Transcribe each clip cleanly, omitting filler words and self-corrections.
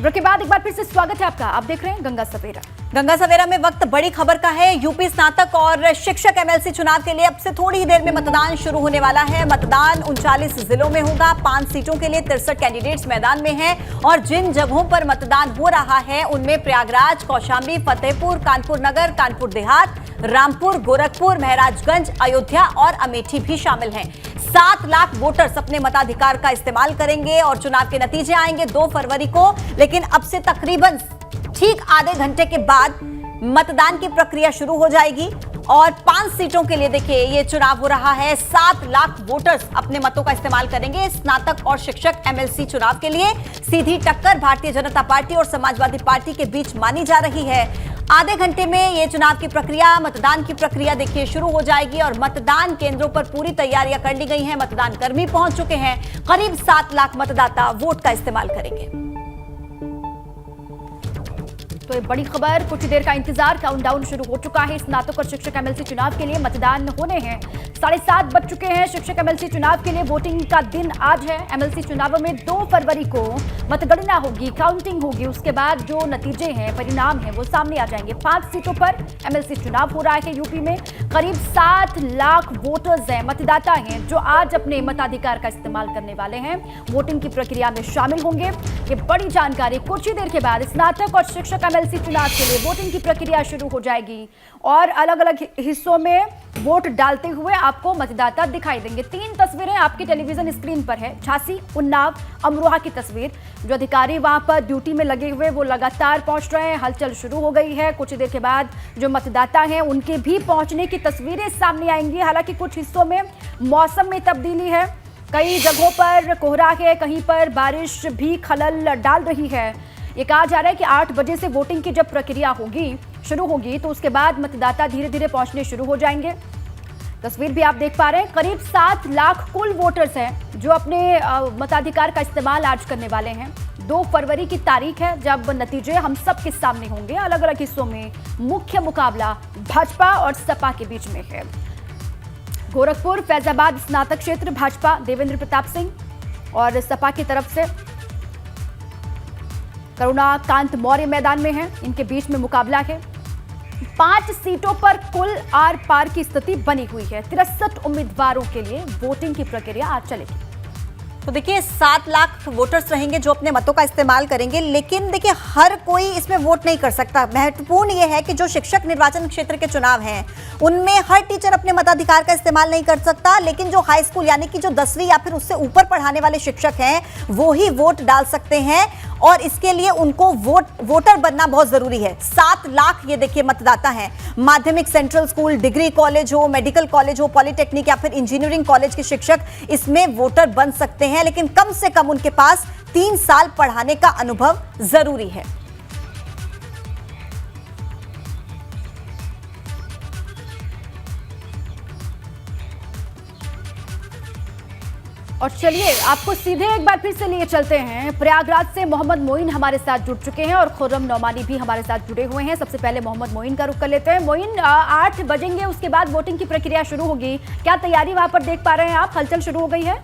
Break के बाद एक बार फिर से स्वागत है आपका। आप देख रहे हैं गंगा सवेरा। गंगा सवेरा में वक्त बड़ी खबर का है। यूपी स्नातक और शिक्षक एमएलसी चुनाव के लिए अब से थोड़ी ही देर में मतदान शुरू होने वाला है। मतदान 39 जिलों में होगा। 5 सीटों के लिए 63 कैंडिडेट्स मैदान में हैं और जिन जगहों पर मतदान हो रहा है उनमें प्रयागराज, कौशाम्बी, फतेहपुर, कानपुर नगर, कानपुर देहात, रामपुर, गोरखपुर, महराजगंज, अयोध्या और अमेठी भी शामिल हैं। 7 लाख वोटर्स अपने मताधिकार का इस्तेमाल करेंगे और चुनाव के नतीजे आएंगे 2 फरवरी को। लेकिन अब से तकरीबन ठीक आधे घंटे के बाद मतदान की प्रक्रिया शुरू हो जाएगी और 5 सीटों के लिए देखिए ये चुनाव हो रहा है। 7 लाख वोटर्स अपने मतों का इस्तेमाल करेंगे स्नातक और शिक्षक एमएलसी चुनाव के लिए। सीधी टक्कर भारतीय जनता पार्टी और समाजवादी पार्टी के बीच मानी जा रही है। आधे घंटे में ये चुनाव की प्रक्रिया, मतदान की प्रक्रिया देखिए शुरू हो जाएगी और मतदान केंद्रों पर पूरी तैयारियां कर ली गई हैं। मतदान कर्मी पहुंच चुके हैं। करीब 7 लाख मतदाता वोट का इस्तेमाल करेंगे। तो ये बड़ी खबर, कुछ देर का इंतजार, काउंटडाउन शुरू हो चुका है। स्नातक और शिक्षक एमएलसी चुनाव के लिए मतदान होने हैं। 7:30 बज चुके हैं। शिक्षक एमएलसी चुनाव के लिए वोटिंग का दिन आज है। एमएलसी चुनावों में 2 फरवरी को मतगणना होगी, काउंटिंग होगी। उसके बाद जो नतीजे हैं, परिणाम हैं, वो सामने आ जाएंगे। 5 सीटों पर एमएलसी चुनाव हो रहा है यूपी में। करीब 7 लाख वोटर्स हैं, मतदाता हैं, जो आज अपने मताधिकार का इस्तेमाल करने वाले हैं, वोटिंग की प्रक्रिया में शामिल होंगे। ये बड़ी जानकारी। कुछ ही देर के बाद स्नातक और शिक्षक एमएलसी चुनाव के लिए वोटिंग की प्रक्रिया शुरू हो जाएगी और अलग अलग हिस्सों में वोट डालते हुए आपको मतदाता दिखाई देंगे। 3 तस्वीरें आपकी टेलीविजन स्क्रीन पर है। झांसी, उन्नाव, अमरोहा की तस्वीर। जो अधिकारी वहां पर ड्यूटी में लगे हुए वो लगातार पहुंच रहे हैं। हलचल शुरू हो गई है। कुछ देर के बाद जो मतदाता हैं उनके भी पहुंचने की तस्वीरें सामने आएंगी। हालांकि कुछ हिस्सों में मौसम में तब्दीली है। कई जगहों पर कोहरा है, कहीं पर बारिश भी खलल डाल रही है। ये कहा जा रहा है कि 8 बजे से वोटिंग की जब प्रक्रिया शुरू होगी तो उसके बाद मतदाता धीरे धीरे पहुंचने शुरू हो जाएंगे। तस्वीर भी आप देख पा रहे हैं। करीब 7 लाख कुल वोटर्स हैं जो अपने मताधिकार का इस्तेमाल आज करने वाले हैं। 2 फरवरी की तारीख है जब नतीजे हम सबके सामने होंगे। अलग अलग हिस्सों में मुख्य मुकाबला भाजपा और सपा के बीच में है। गोरखपुर, फैजाबाद स्नातक क्षेत्र भाजपा देवेंद्र प्रताप सिंह और सपा की तरफ से करुणा कांत मौर्य मैदान में हैं। इनके बीच में मुकाबला है। 5 सीटों पर कुल आर पार की स्थिति बनी हुई है। 63 उम्मीदवारों के लिए वोटिंग की प्रक्रिया आज चलेगी। तो देखिए 7 लाख वोटर्स रहेंगे जो अपने मतों का इस्तेमाल करेंगे। लेकिन देखिए हर कोई इसमें वोट नहीं कर सकता। महत्वपूर्ण यह है कि जो शिक्षक निर्वाचन क्षेत्र के चुनाव हैं उनमें हर टीचर अपने मताधिकार का इस्तेमाल नहीं कर सकता। लेकिन जो हाई स्कूल यानी कि जो 10वीं या फिर उससे ऊपर पढ़ाने वाले शिक्षक हैं वो ही वोट डाल सकते हैं और इसके लिए उनको वोटर बनना बहुत जरूरी है। 7 लाख ये देखिए मतदाता हैं। माध्यमिक, सेंट्रल स्कूल, डिग्री कॉलेज हो, मेडिकल कॉलेज हो, पॉलिटेक्निक या फिर इंजीनियरिंग कॉलेज के शिक्षक इसमें वोटर बन सकते हैं। लेकिन कम से कम उनके पास 3 साल पढ़ाने का अनुभव जरूरी है। और चलिए आपको सीधे एक बार फिर से लिए चलते हैं। प्रयागराज से मोहम्मद मोइन हमारे साथ जुड़ चुके हैं और खुर्रम नौमानी भी हमारे साथ जुड़े हुए हैं। सबसे पहले मोहम्मद मोइन का रुख कर लेते हैं। मोइन, 8 बजेंगे, उसके बाद वोटिंग की प्रक्रिया शुरू होगी। क्या तैयारी वहां पर देख पा रहे हैं आप? हलचल शुरू हो गई है?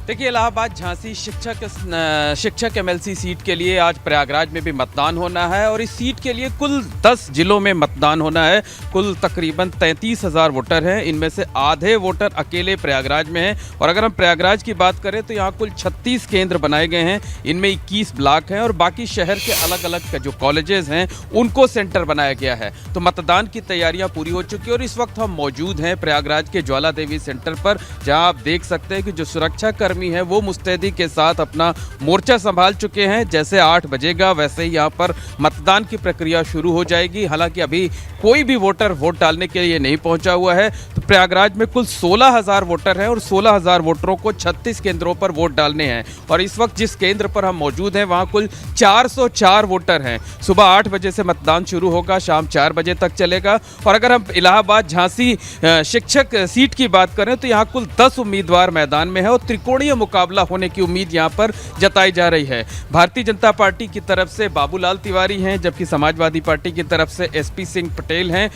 देखिए इलाहाबाद झांसी शिक्षक एमएलसी सीट के लिए आज प्रयागराज में भी मतदान होना है और इस सीट के लिए कुल 10 जिलों में मतदान होना है। कुल तकरीबन 33,000 वोटर हैं। इनमें से आधे वोटर अकेले प्रयागराज में हैं और अगर हम प्रयागराज की बात करें तो यहाँ कुल 36 केंद्र बनाए गए हैं। इनमें 21 ब्लॉक हैं और बाकी शहर के अलग अलग जो कॉलेजेस हैं उनको सेंटर बनाया गया है। तो मतदान की तैयारियाँ पूरी हो चुकी है और इस वक्त हम मौजूद हैं प्रयागराज के ज्वाला देवी सेंटर पर, जहाँ आप देख सकते हैं कि जो सुरक्षा है वो मुस्तैदी के साथ अपना मोर्चा संभाल चुके हैं। जैसे 8 बजेगा वैसे ही यहाँ पर मतदान की प्रक्रिया शुरू हो जाएगी। हालांकि अभी कोई भी वोटर वोट डालने के लिए नहीं पहुंचा हुआ है। तो प्रयागराज में कुल 16,000 वोटर हैं और 16,000 वोटरों को 36 केंद्रों पर वोट डालने हैं और इस वक्त जिस केंद्र पर हम मौजूद हैं वहाँ कुल 404 वोटर हैं। सुबह 8 बजे से मतदान शुरू होगा, शाम 4 बजे तक चलेगा। और अगर हम इलाहाबाद झांसी शिक्षक सीट की बात करें तो यहाँ कुल 10 उम्मीदवार मैदान में है और त्रिकोणीय मुकाबला होने की उम्मीद यहां पर जताई जा रही है। भारतीय जनता पार्टी की तरफ से बाबूलाल तिवारी हैं, जबकि समाजवादी पार्टी की तरफ से एसपी सिंह पटेल हैं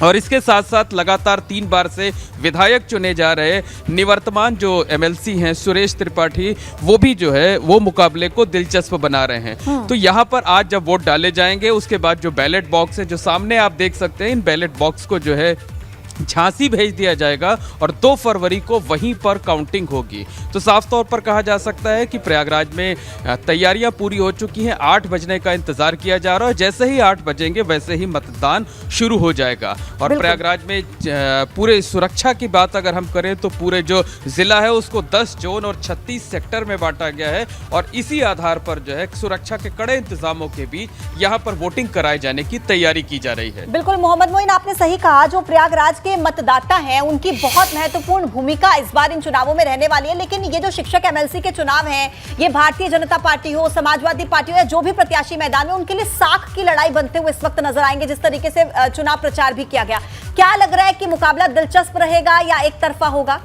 और इसके साथ साथ लगातार 3 बार से विधायक चुने जा रहे निवर्तमान जो एमएलसी हैं सुरेश त्रिपाठी, वो भी जो है वो मुकाबले को दिलचस्प बना रहे हैं। तो यहाँ पर आज जब वोट डाले जाएंगे उसके बाद जो बैलेट बॉक्स है, जो सामने आप देख सकते हैं, इन बैलेट बॉक्स को जो है झांसी भेज दिया जाएगा और 2 फरवरी को वहीं पर काउंटिंग होगी। तो साफ तौर पर कहा जा सकता है कि प्रयागराज में तैयारियां पूरी हो चुकी हैं। 8 बजने का इंतजार किया जा रहा है। जैसे ही 8 बजेंगे वैसे ही मतदान शुरू हो जाएगा। और प्रयागराज में पूरे सुरक्षा की बात अगर हम करें तो पूरे जो जिला है उसको 10 जोन और 36 सेक्टर में बांटा गया है और इसी आधार पर जो है सुरक्षा के कड़े इंतजामों के बीच यहाँ पर वोटिंग कराए जाने की तैयारी की जा रही है। बिल्कुल मोहम्मद मोइन, आपने सही कहा, जो प्रयागराज के मतदाता हैं उनकी बहुत महत्वपूर्ण भूमिका इस बार इन चुनावों में रहने वाली है। लेकिन ये जो शिक्षक एमएलसी के चुनाव हैं, ये भारतीय जनता पार्टी हो, समाजवादी पार्टी हो या जो भी प्रत्याशी मैदान में, उनके लिए साख की लड़ाई बनते हुए इस वक्त नजर आएंगे। जिस तरीके से चुनाव प्रचार भी किया गया, क्या लग रहा है कि मुकाबला दिलचस्प रहेगा या एक तरफा होगा?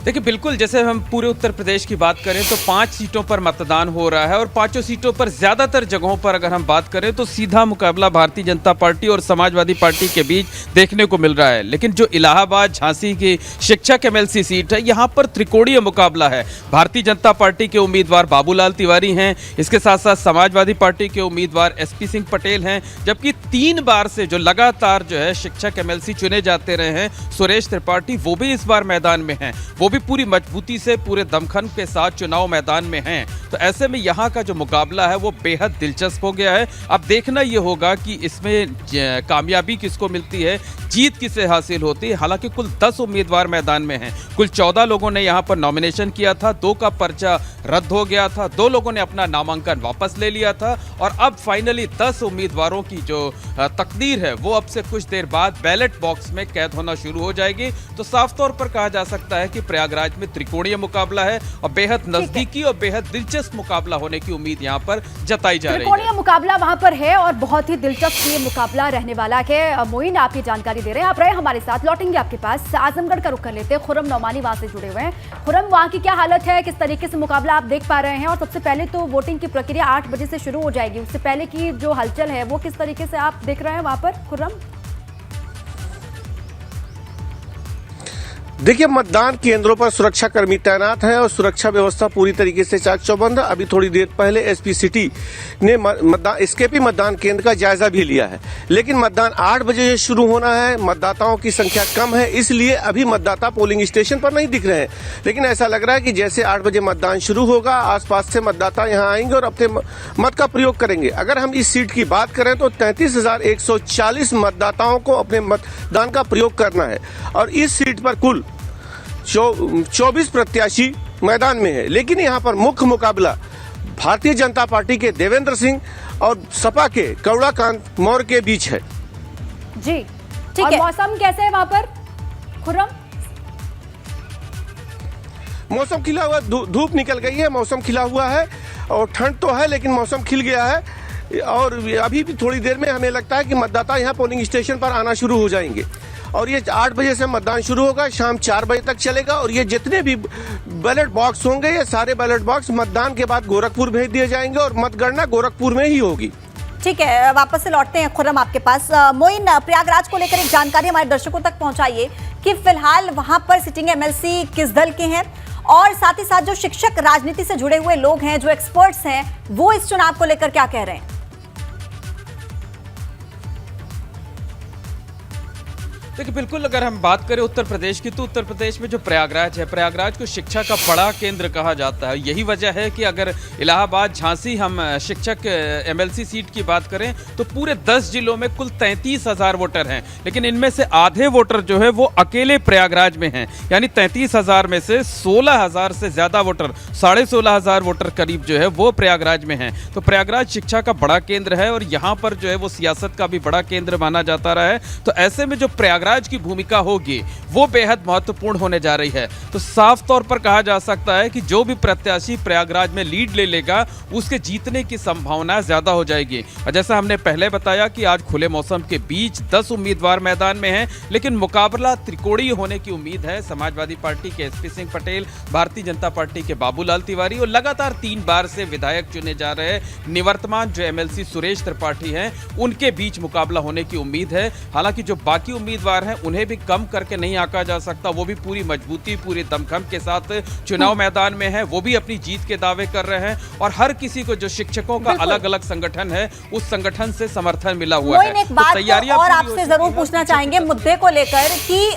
देखिए, बिल्कुल जैसे हम पूरे उत्तर प्रदेश की बात करें तो 5 सीटों पर मतदान हो रहा है और 5 सीटों पर ज्यादातर जगहों पर अगर हम बात करें तो सीधा मुकाबला भारतीय जनता पार्टी और समाजवादी पार्टी के बीच देखने को मिल रहा है। लेकिन जो इलाहाबाद झांसी की शिक्षक एमएलसी सीट है, यहाँ पर त्रिकोणीय मुकाबला है। भारतीय जनता पार्टी के उम्मीदवार बाबूलाल तिवारी हैं, इसके साथ साथ समाजवादी पार्टी के उम्मीदवार एसपी सिंह पटेल हैं, जबकि 3 बार से जो लगातार जो है शिक्षक एमएलसी चुने जाते रहे हैं सुरेश त्रिपाठी, वो भी इस बार मैदान में हैं। वो भी पूरी मजबूती से पूरे दमखम के साथ चुनाव मैदान में हैं। तो ऐसे में यहाँ का जो मुकाबला है वो बेहद दिलचस्प हो गया है। अब देखना ये होगा कि इसमें कामयाबी किसको मिलती है, जीत किसे हासिल होती है। हालांकि कुल 10 उम्मीदवार मैदान में हैं। कुल 14 लोगों ने यहाँ पर नॉमिनेशन किया था, 2 का पर्चा रद्द हो गया था, 2 लोगों ने अपना नामांकन वापस ले लिया था और अब फाइनली 10 उम्मीदवारों की जो तकदीर है वो अब से कुछ देर बाद बैलेट बॉक्स में कैद होना शुरू हो जाएगी। तो साफ तौर पर कहा जा सकता है कि प्रयागराज में त्रिकोणीय मुकाबला है और बेहद नजदीकी और बेहद दिलचस्प मुकाबला होने की उम्मीद यहाँ पर जताई जा रही है। त्रिकोणीय मुकाबला वहां पर है और बहुत ही दिलचस्प ये मुकाबला रहने वाला है। मोइन, आप ये जानकारी दे रहे हैं, आप रहे हमारे साथ, लौटेंगे आपके पास। आजमगढ़ का रुख कर लेते हैं, खुर्रम नौमानी वहां से जुड़े हुए हैं। खुर्रम, वहां की क्या हालत है, किस तरीके से मुकाबला आप देख पा रहे हैं? और सबसे पहले तो वोटिंग की प्रक्रिया 8 बजे से शुरू हो जाएगी, उससे पहले की जो हलचल है वो किस तरीके से आप देख रहे हैं वहां पर, खुर्रम? देखिए, मतदान केंद्रों पर सुरक्षा कर्मी तैनात हैं और सुरक्षा व्यवस्था पूरी तरीके से चाक चौबंद है। अभी थोड़ी देर पहले एसपी सिटी ने एसकेपी मतदान केंद्र का जायजा भी लिया है। लेकिन मतदान 8 बजे से शुरू होना है, मतदाताओं की संख्या कम है, इसलिए अभी मतदाता पोलिंग स्टेशन पर नहीं दिख रहे हैं। लेकिन ऐसा लग रहा है कि जैसे 8 बजे मतदान शुरू होगा, आसपास से मतदाता यहाँ आएंगे और अपने मत का प्रयोग करेंगे। अगर हम इस सीट की बात करें तो 33,140 मतदाताओं को अपने मतदान का प्रयोग करना है और इस सीट पर कुल 24 प्रत्याशी मैदान में है। लेकिन यहाँ पर मुख्य मुकाबला भारतीय जनता पार्टी के देवेंद्र सिंह और सपा के करुणाकांत मौर्य के बीच है। जी ठीक है। मौसम कैसे है वहां पर, खुर्रम? मौसम खिला हुआ, धूप निकल गई है, मौसम खिला हुआ है और ठंड तो है लेकिन मौसम खिल गया है। और अभी भी थोड़ी देर में हमें लगता है कि मतदाता यहाँ पोलिंग स्टेशन पर आना शुरू हो जाएंगे और ये 8 बजे से मतदान शुरू होगा, शाम 4 बजे तक चलेगा। और ये जितने भी बैलेट बॉक्स होंगे, ये सारे बैलेट बॉक्स मतदान के बाद गोरखपुर भेज दिए जाएंगे और मतगणना गोरखपुर में ही होगी। ठीक है, वापस से लौटते हैं खुर्रम आपके पास। मोइन, प्रयागराज को लेकर एक जानकारी हमारे दर्शकों तक पहुंचाइए कि फिलहाल वहां पर सिटिंग एमएलसी किस दल के हैं और साथ ही साथ जो शिक्षक राजनीति से जुड़े हुए लोग हैं, जो एक्सपर्ट्स हैं, वो इस चुनाव को लेकर क्या कह रहे हैं? देखिए, बिल्कुल अगर हम बात करें उत्तर प्रदेश की तो उत्तर प्रदेश में जो प्रयागराज है, प्रयागराज को शिक्षा का बड़ा केंद्र कहा जाता है। यही वजह है कि अगर इलाहाबाद झांसी हम शिक्षक एमएलसी सीट की बात करें तो पूरे 10 जिलों में कुल 33,000 वोटर हैं, लेकिन इनमें से आधे वोटर जो है वो अकेले प्रयागराज में हैं। यानी 33,000 में से 16,000 से ज्यादा वोटर, 16,500 वोटर करीब जो है वो प्रयागराज में हैं। तो प्रयागराज शिक्षा का बड़ा केंद्र है और यहाँ पर जो है वो सियासत का भी बड़ा केंद्र माना जाता रहा है। तो ऐसे में जो प्रयागराज प्रयागराज की भूमिका होगी वो बेहद महत्वपूर्ण होने जा रही है। तो साफ तौर पर कहा जा सकता है कि जो भी प्रत्याशी प्रयागराज में लीड ले लेगा उसके जीतने की संभावना ज्यादा हो जाएगी। और जैसा हमने पहले बताया कि आज खुले मौसम के बीच 10 उम्मीदवार मैदान में हैं, लेकिन मुकाबला त्रिकोणीय होने की उम्मीद है। समाजवादी पार्टी के एसपी सिंह पटेल, भारतीय जनता पार्टी के बाबूलाल तिवारी और लगातार 3 बार से विधायक चुने जा रहे निवर्तमान जो एमएलसी सुरेश त्रिपाठी हैं, उनके बीच मुकाबला होने की उम्मीद है। हालांकि जो बाकी उम्मीदवार हैं उन्हें भी कम करके नहीं आंका जा सकता, वो भी पूरी मजबूती पूरे दमखम के साथ चुनाव मैदान में है, वो भी अपनी जीत के दावे कर रहे हैं। और हर किसी को जो शिक्षकों का अलग अलग संगठन है उस संगठन से समर्थन मिला हुआ है। एक बात तो और आपसे जरूर पूछना चाहेंगे मुद्दे को लेकर कि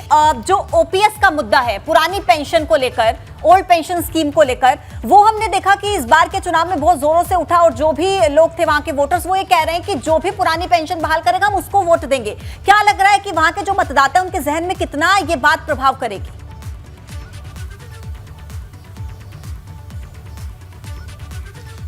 जो ओपीएस का मुद्दा है, पुरानी पेंशन को लेकर, ओल्ड पेंशन स्कीम को लेकर, वो हमने देखा कि इस बार के चुनाव में बहुत जोरों से उठा और जो भी लोग थे वहां के वोटर्स वो ये कह रहे हैं कि जो भी पुरानी पेंशन बहाल करेगा हम उसको वोट देंगे। क्या लग रहा है कि वहां के जो मतदाता उनके जहन में कितना ये बात प्रभाव करेगी?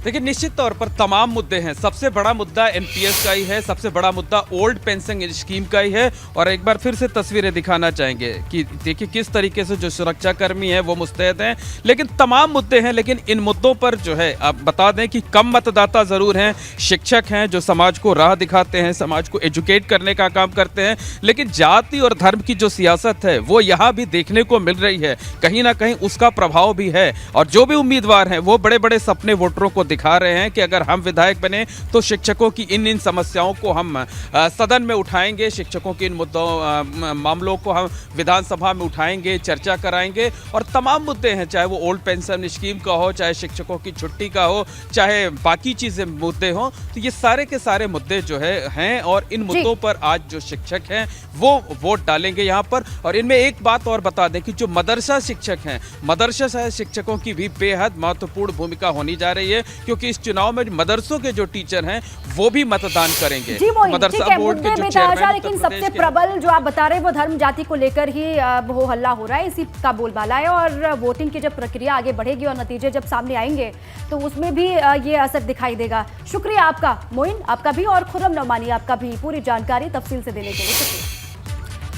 देखिए, निश्चित तौर पर तमाम मुद्दे हैं। सबसे बड़ा मुद्दा एनपीएस का ही है, सबसे बड़ा मुद्दा ओल्ड पेंशन स्कीम का ही है। और एक बार फिर से तस्वीरें दिखाना चाहेंगे कि देखिए किस तरीके से जो सुरक्षा कर्मी हैं वो मुस्तैद हैं, लेकिन तमाम मुद्दे हैं। लेकिन इन मुद्दों पर जो है आप बता दें कि कम मतदाता जरूर हैं, शिक्षक हैं जो समाज को राह दिखाते हैं, समाज को एजुकेट करने का काम करते हैं, लेकिन जाति और धर्म की जो सियासत है वो यहाँ भी देखने को मिल रही है, कहीं ना कहीं उसका प्रभाव भी है। और जो भी उम्मीदवार हैं वो बड़े बड़े सपने वोटरों को दिखा रहे हैं कि अगर हम विधायक बने तो शिक्षकों की इन समस्याओं को हम सदन में उठाएंगे, शिक्षकों के इन मुद्दों मामलों को हम विधानसभा में उठाएंगे, चर्चा कराएंगे। और तमाम मुद्दे हैं, चाहे वो ओल्ड पेंशन स्कीम का हो, चाहे शिक्षकों की छुट्टी का हो, चाहे बाकी चीजें मुद्दे हों, तो ये सारे के सारे मुद्दे जो हैं और इन मुद्दों पर आज जो शिक्षक हैं वो वोट डालेंगे यहाँ पर। और इनमें एक बात और बता दें कि जो मदरसा शिक्षक हैं, मदरसा शिक्षकों की भी बेहद महत्वपूर्ण भूमिका होनी जा रही है, क्योंकि इस चुनाव में मदरसों के जो टीचर हैं वो भी मतदान करेंगे। मदरसा बोर्ड के जो चेयरमैन, लेकिन सबसे प्रबल जो आप बता रहे हैं वो धर्म जाति को लेकर ही वो हल्ला हो रहा है, इसी का बोलबाला है। और वोटिंग की जब प्रक्रिया आगे बढ़ेगी और नतीजे जब सामने आएंगे तो उसमें भी ये असर दिखाई देगा। शुक्रिया आपका मोइन, आपका भी, और खुर्रम नौमानी आपका भी पूरी जानकारी तफसील से देने के लिए शुक्रिया।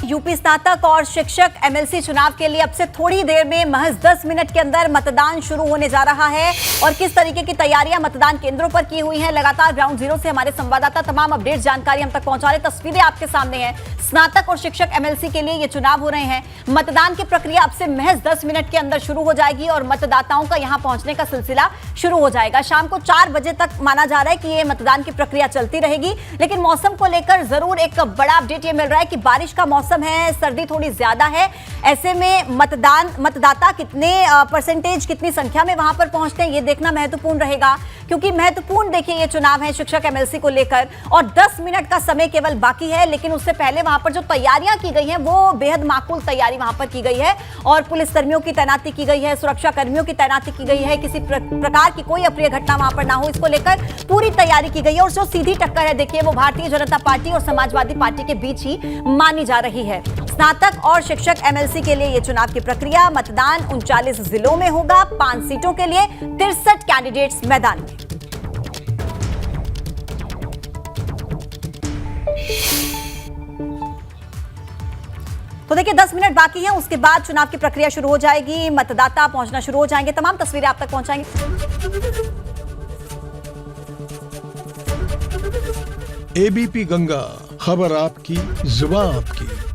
यूपी स्नातक और शिक्षक एमएलसी चुनाव के लिए अब से थोड़ी देर में महज 10 मिनट के अंदर मतदान शुरू होने जा रहा है। और किस तरीके की तैयारियां मतदान केंद्रों पर की हुई हैं, लगातार ग्राउंड जीरो से हमारे संवाददाता तमाम अपडेट जानकारी हम तक पहुंचा रहे। तस्वीरें आपके सामने हैं। स्नातक और शिक्षक एमएलसी के लिए ये चुनाव हो रहे हैं। मतदान की प्रक्रिया अब से महज 10 मिनट के अंदर शुरू हो जाएगी और मतदाताओं का यहां पहुंचने का सिलसिला शुरू हो जाएगा। शाम को 4 बजे तक माना जा रहा है कि ये मतदान की प्रक्रिया चलती रहेगी। लेकिन मौसम को लेकर जरूर एक बड़ा अपडेट ये मिल रहा है कि बारिश का मौसम है, सर्दी थोड़ी ज्यादा है। ऐसे में मतदाता कितने परसेंटेज, कितनी संख्या में वहां पर पहुंचते हैं ये देखना महत्वपूर्ण रहेगा, क्योंकि महत्वपूर्ण देखिए ये चुनाव है शिक्षक एमएलसी को लेकर। और 10 मिनट का समय केवल बाकी है, लेकिन उससे पहले वहां पर जो तैयारियां की गई हैं वो बेहद माकूल तैयारी वहां पर की गई है। और पुलिस कर्मियों की तैनाती की गई है, सुरक्षा कर्मियों की तैनाती की गई है, किसी प्रकार की कोई अप्रिय घटना वहां पर ना हो, इसको लेकर पूरी तैयारी की गई है। और जो सीधी टक्कर है देखिए वो भारतीय जनता पार्टी और समाजवादी पार्टी के बीच ही मानी जा रही है। स्नातक और शिक्षक एमएलसी के लिए यह चुनाव की प्रक्रिया, मतदान 39 जिलों में होगा, 5 सीटों के लिए 63 कैंडिडेट्स मैदान में। तो देखिए 10 मिनट बाकी हैं, उसके बाद चुनाव की प्रक्रिया शुरू हो जाएगी, मतदाता पहुंचना शुरू हो जाएंगे। तमाम तस्वीरें आप तक पहुंचाएंगे। एबीपी गंगा, खबर आपकी, जुबान आपकी।